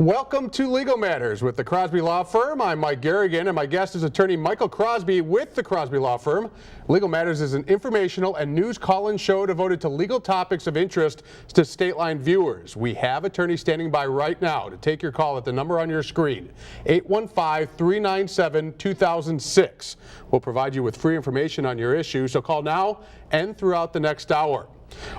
Welcome to Legal Matters with the Crosby Law Firm. I'm Mike Garrigan, and my guest is attorney Michael Crosby with the Crosby Law Firm. Legal Matters is an informational and news call-in show devoted to legal topics of interest to State Line viewers. We have attorneys standing by right now to take your call at the number on your screen, 815-397-2006. We'll provide you with free information on your issue, so call now and throughout the next hour.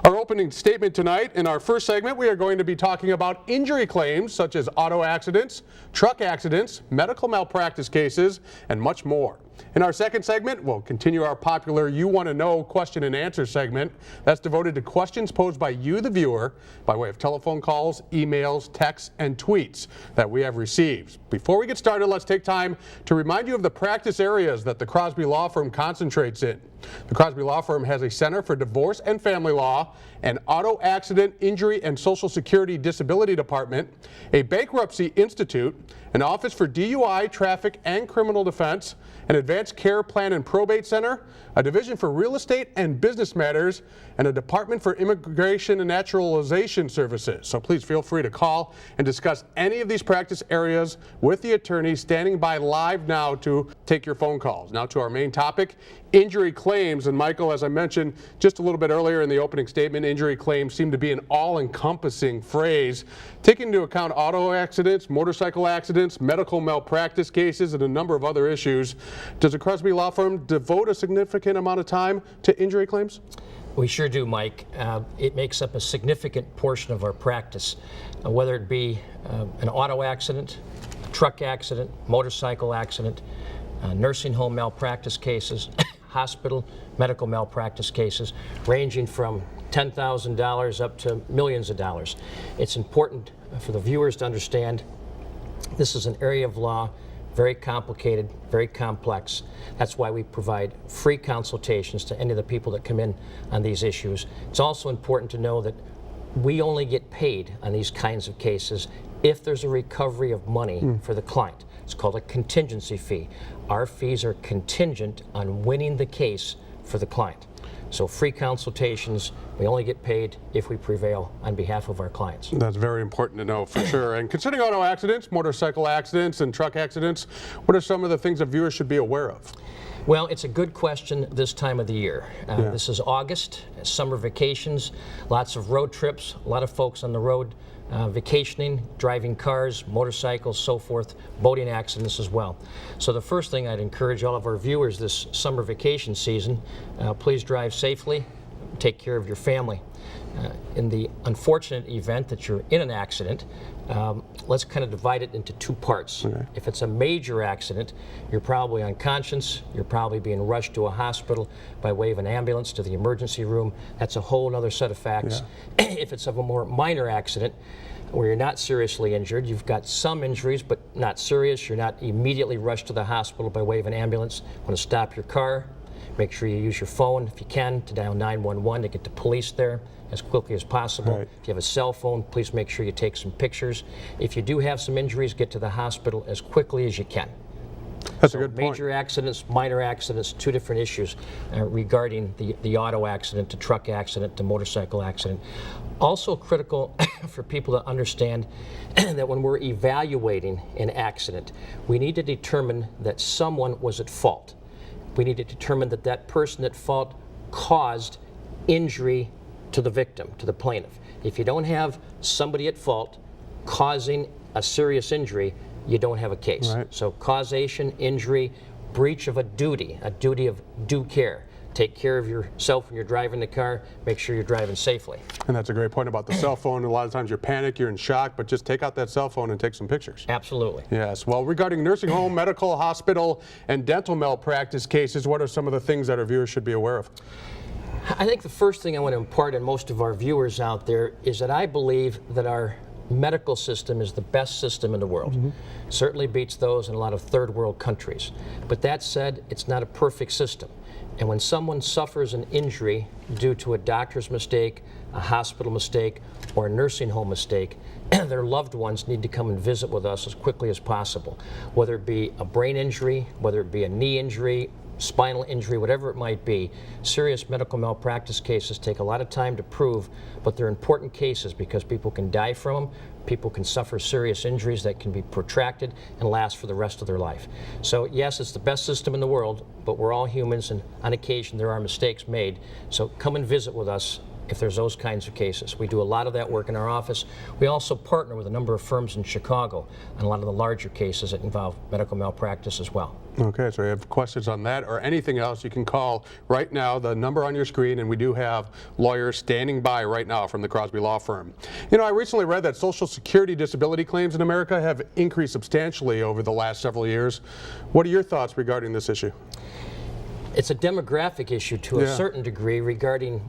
Our opening statement tonight, in our first segment, we are going to be talking about injury claims such as auto accidents, truck accidents, medical malpractice cases, and much more. In our second segment, we'll continue our popular You Want to Know question and answer segment that's devoted to questions posed by you, the viewer, by way of telephone calls, emails, texts, and tweets that we have received. Before we get started, let's take time to remind you of the practice areas that the Crosby Law Firm concentrates in. The Crosby Law Firm has a Center for Divorce and Family Law, an Auto Accident, Injury, and Social Security Disability Department, a Bankruptcy Institute, an Office for DUI, Traffic, and Criminal Defense, an Advanced Care Plan and Probate Center, a Division for Real Estate and Business Matters, and a Department for Immigration and Naturalization Services. So please feel free to call and discuss any of these practice areas with the attorney standing by live now to take your phone calls. Now to our main topic, injury claims. And Michael, as I mentioned just a little bit earlier in the opening statement, injury claims seem to be an all-encompassing phrase, taking into account auto accidents, motorcycle accidents, medical malpractice cases, and a number of other issues. Does the Crosby Law Firm devote a significant amount of time to injury claims? We sure do, Mike. It makes up a significant portion of our practice, whether it be an auto accident, a truck accident, motorcycle accident, nursing home malpractice cases, hospital medical malpractice cases, ranging from $10,000 up to millions of dollars. It's important for the viewers to understand this is an area of law, very complicated, very complex. That's why we provide free consultations to any of the people that come in on these issues. It's also important to know that we only get paid on these kinds of cases if there's a recovery of money for the client. It's called a contingency fee. Our fees are contingent on winning the case for the client. So free consultations, we only get paid if we prevail on behalf of our clients. That's very important to know for sure. And considering auto accidents, motorcycle accidents, and truck accidents, what are some of the things that viewers should be aware of? Well, it's a good question this time of the year. This is August, summer vacations, lots of road trips, a lot of folks on the road vacationing, driving cars, motorcycles, so forth, boating accidents as well. So the first thing I'd encourage all of our viewers this summer vacation season, please drive safely, take care of your family. In the unfortunate event that you're in an accident, let's kind of divide it into two parts. Okay. If it's a major accident, you're probably unconscious, you're probably being rushed to a hospital by way of an ambulance to the emergency room. That's a whole other set of facts. Yeah. If it's of a more minor accident, where you're not seriously injured, you've got some injuries but not serious, you're not immediately rushed to the hospital by way of an ambulance, want to stop your car, make sure you use your phone if you can to dial 911 to get the police there as quickly as possible. Right. If you have a cell phone, please make sure you take some pictures. If you do have some injuries, get to the hospital as quickly as you can. That's a good point. Major accidents, minor accidents, two different issues regarding the auto accident, the truck accident, the motorcycle accident. Also critical for people to understand that when we're evaluating an accident, we need to determine that someone was at fault. We need to determine that that person at fault caused injury to the victim, to the plaintiff. If you don't have somebody at fault causing a serious injury, you don't have a case. Right. So causation, injury, breach of a duty of due care. Take care of yourself when you're driving the car, make sure you're driving safely. And that's a great point about the cell phone. A lot of times you're panicked, you're in shock, but just take out that cell phone and take some pictures. Absolutely. Yes. Well, regarding nursing home, medical, hospital, and dental malpractice cases, what are some of the things that our viewers should be aware of? I think the first thing I want to impart on most of our viewers out there is that I believe that our medical system is the best system in the world. Certainly beats those in a lot of third world countries. But that said, it's not a perfect system. And when someone suffers an injury due to a doctor's mistake, a hospital mistake, or a nursing home mistake, their loved ones need to come and visit with us as quickly as possible. Whether it be a brain injury, whether it be a knee injury, spinal injury, whatever it might be. Serious medical malpractice cases take a lot of time to prove, but they're important cases because people can die from them, People can suffer serious injuries that can be protracted and last for the rest of their life. So yes, it's the best system in the world, but we're all humans, and on occasion there are mistakes made. So come and visit with us if there's those kinds of cases. We do a lot of that work in our office. We also partner with a number of firms in Chicago on a lot of the larger cases that involve medical malpractice as well. Okay, so if you have questions on that or anything else, you can call right now, the number on your screen, and we do have lawyers standing by right now from the Crosby Law Firm. You know, I recently read that Social Security disability claims in America have increased substantially over the last several years. What are your thoughts regarding this issue? It's a demographic issue to a certain degree regarding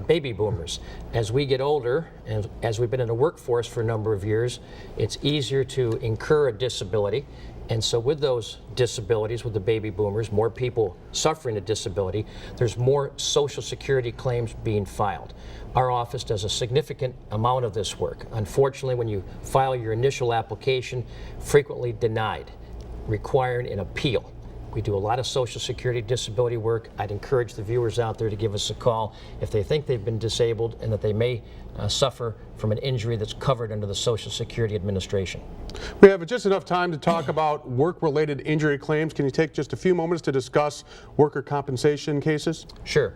baby boomers. As we get older, and as we've been in the workforce for a number of years, it's easier to incur a disability. And so with those disabilities, with the baby boomers, more people suffering a disability, there's more Social Security claims being filed. Our office does a significant amount of this work. Unfortunately, when you file your initial application, frequently denied, requiring an appeal. We do a lot of Social Security disability work. I'd encourage the viewers out there to give us a call if they think they've been disabled and that they may suffer from an injury that's covered under the Social Security Administration. We have just enough time to talk about work-related injury claims. Can you take just a few moments to discuss worker compensation cases? Sure.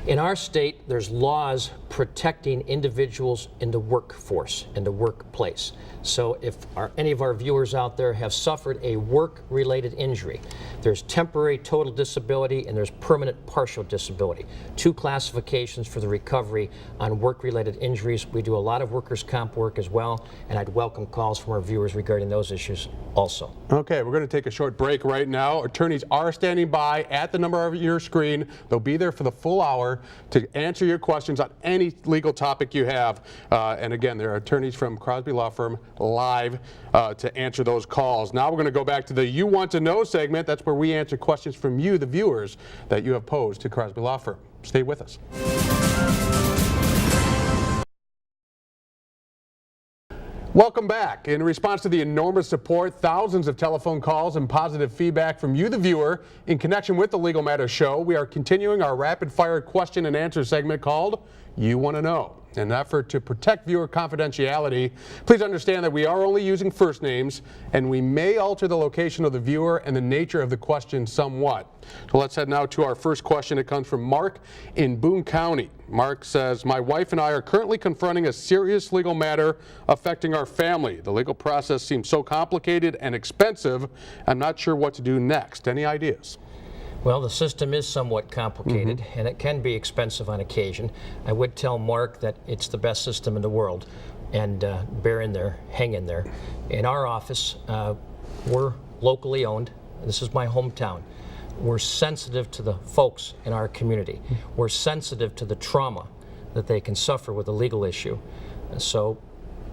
In our state, there's laws protecting individuals in the workforce, in the workplace. So if any of our viewers out there have suffered a work-related injury, there's temporary total disability and there's permanent partial disability. Two classifications for the recovery on work-related injuries. We do a lot of workers' comp work as well, and I'd welcome calls from our viewers regarding those issues also. Okay, we're going to take a short break right now. Attorneys are standing by at the number on your screen. They'll be there for the full hour to answer your questions on any legal topic you have. And again, there are attorneys from Crosby Law Firm live to answer those calls. Now we're going to go back to the You Want to Know segment. That's where we answer questions from you, the viewers, that you have posed to Crosby Law Firm. Stay with us. Welcome back. In response to the enormous support, thousands of telephone calls, and positive feedback from you, the viewer, in connection with the Legal Matters Show, we are continuing our rapid-fire question and answer segment called You Want to Know. In an effort to protect viewer confidentiality, please understand that we are only using first names, and we may alter the location of the viewer and the nature of the question somewhat. So let's head now to our first question. It comes from Mark in Boone County. Mark says, my wife and I are currently confronting a serious legal matter affecting our family. The legal process seems so complicated and expensive. I'm not sure what to do next. Any ideas? Well, the system is somewhat complicated, and it can be expensive on occasion. I would tell Mark that it's the best system in the world, and bear in there, hang in there. In our office, we're locally owned. This is my hometown. We're sensitive to the folks in our community. We're sensitive to the trauma that they can suffer with a legal issue. So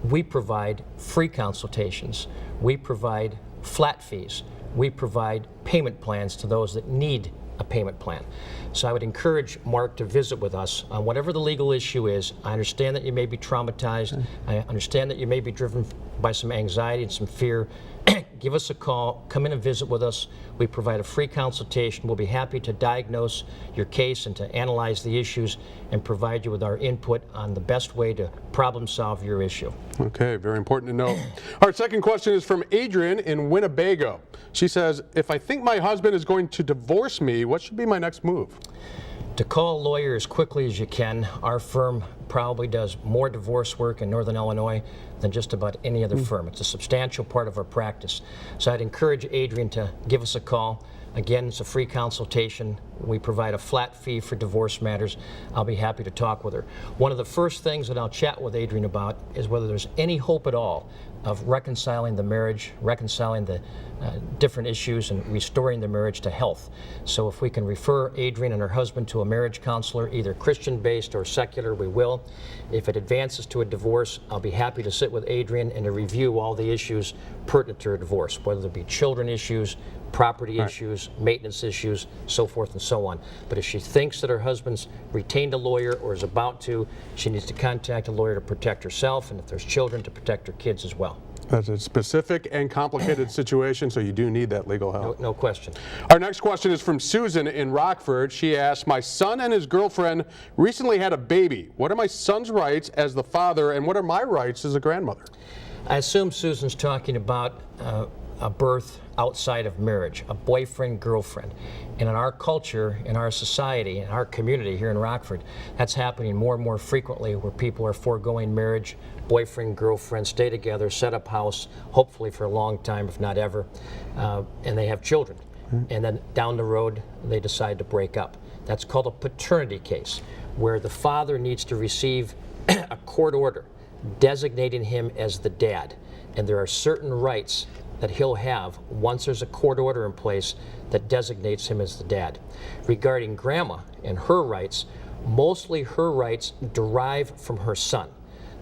we provide free consultations. We provide flat fees. We provide payment plans to those that need a payment plan. So I would encourage Mark to visit with us on whatever the legal issue is. I understand that you may be traumatized. I understand that you may be driven by some anxiety and some fear. Give us a call, come in and visit with us. We provide a free consultation. We'll be happy to diagnose your case and to analyze the issues and provide you with our input on the best way to problem solve your issue. Okay, very important to know. Our second question is from Adrian in Winnebago. She says, if I think my husband is going to divorce me, what should be my next move? To call a lawyer as quickly as you can. Our firm probably does more divorce work in Northern Illinois than just about any other firm. It's a substantial part of our practice. So I'd encourage Adrian to give us a call. Again, it's a free consultation. We provide a flat fee for divorce matters. I'll be happy to talk with her. One of the first things that I'll chat with Adrian about is whether there's any hope at all of reconciling the marriage, reconciling the different issues, and restoring the marriage to health. So if we can refer Adrian and her husband to a marriage counselor, either Christian-based or secular, we will. If it advances to a divorce, I'll be happy to sit with Adrian and to review all the issues pertinent to a divorce, whether there be children issues, property issues, maintenance issues, so forth and so on. But if she thinks that her husband's retained a lawyer or is about to, she needs to contact a lawyer to protect herself, and if there's children, to protect her kids as well. That's a specific and complicated situation, so you do need that legal help. No question. Our next question is from Susan in Rockford. She asks, my son and his girlfriend recently had a baby. What are my son's rights as the father, and what are my rights as a grandmother? I assume Susan's talking about a birth outside of marriage, a boyfriend, girlfriend. And in our culture, in our society, in our community here in Rockford, that's happening more and more frequently, where people are foregoing marriage, boyfriend, girlfriend, stay together, set up house, hopefully for a long time, if not ever, and they have children. And then down the road, they decide to break up. That's called a paternity case, where the father needs to receive a court order designating him as the dad. And there are certain rights that he'll have once there's a court order in place that designates him as the dad. Regarding grandma and her rights, mostly her rights derive from her son.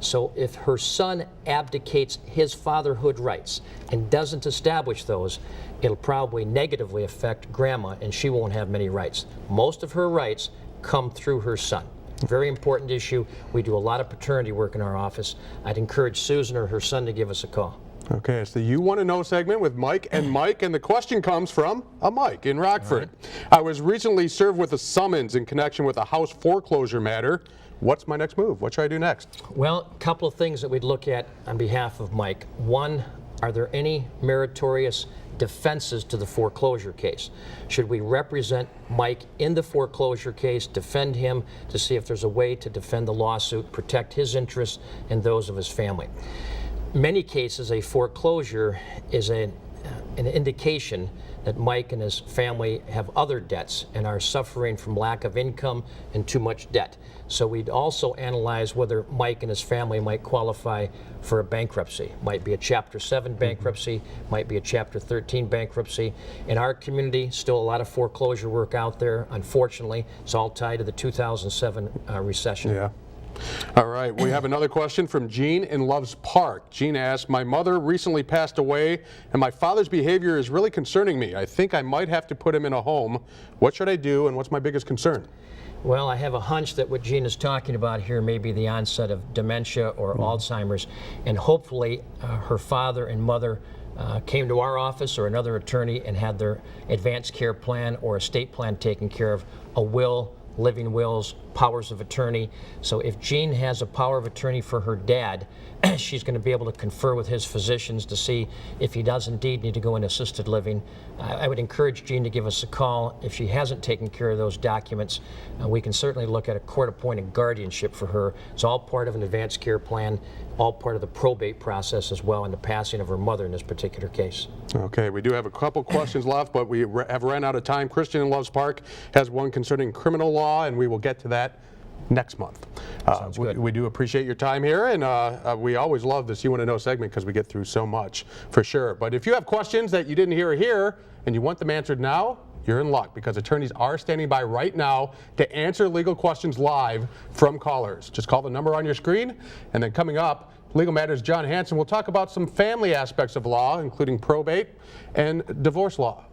So if her son abdicates his fatherhood rights and doesn't establish those, it'll probably negatively affect grandma, and she won't have many rights. Most of her rights come through her son. Very important issue. We do a lot of paternity work in our office. I'd encourage Susan or her son to give us a call. Okay, it's the You Want to Know segment with Mike, and the question comes from a Mike in Rockford. I was recently served with a summons in connection with a house foreclosure matter. What's my next move? What should I do next? Well, a couple of things that we'd look at on behalf of Mike. One, are there any meritorious defenses to the foreclosure case? Should we represent Mike in the foreclosure case, defend him to see if there's a way to defend the lawsuit, protect his interests and those of his family? Many cases, a foreclosure is an indication that Mike and his family have other debts and are suffering from lack of income and too much debt. So we'd also analyze whether Mike and his family might qualify for a bankruptcy. Might be a Chapter 7 bankruptcy, might be a Chapter 13 bankruptcy. In our community, still a lot of foreclosure work out there. Unfortunately, it's all tied to the 2007 recession. Yeah. All right, we have another question from Jean in Loves Park. Jean asks, my mother recently passed away and my father's behavior is really concerning me. I think I might have to put him in a home. What should I do and what's my biggest concern? Well, I have a hunch that what Jean is talking about here may be the onset of dementia or Alzheimer's, and hopefully her father and mother came to our office or another attorney and had their advanced care plan or estate plan taken care of, a will, living wills, powers of attorney. So if Jean has a power of attorney for her dad, she's going to be able to confer with his physicians to see if he does indeed need to go into assisted living. I would encourage Jean to give us a call. If she hasn't taken care of those documents, we can certainly look at a court-appointed guardianship for her. It's all part of an advanced care plan, all part of the probate process as well, and the passing of her mother in this particular case. Okay, we do have a couple questions left, but we have ran out of time. Christian in Loves Park has one concerning criminal law, and we will get to that next month. We do appreciate your time here, and we always love this You Want to Know segment because we get through so much, for sure. But if you have questions that you didn't hear here and you want them answered now, you're in luck because attorneys are standing by right now to answer legal questions live from callers. Just call the number on your screen, and then coming up, Legal Matters John Hanson will talk about some family aspects of law, including probate and divorce law.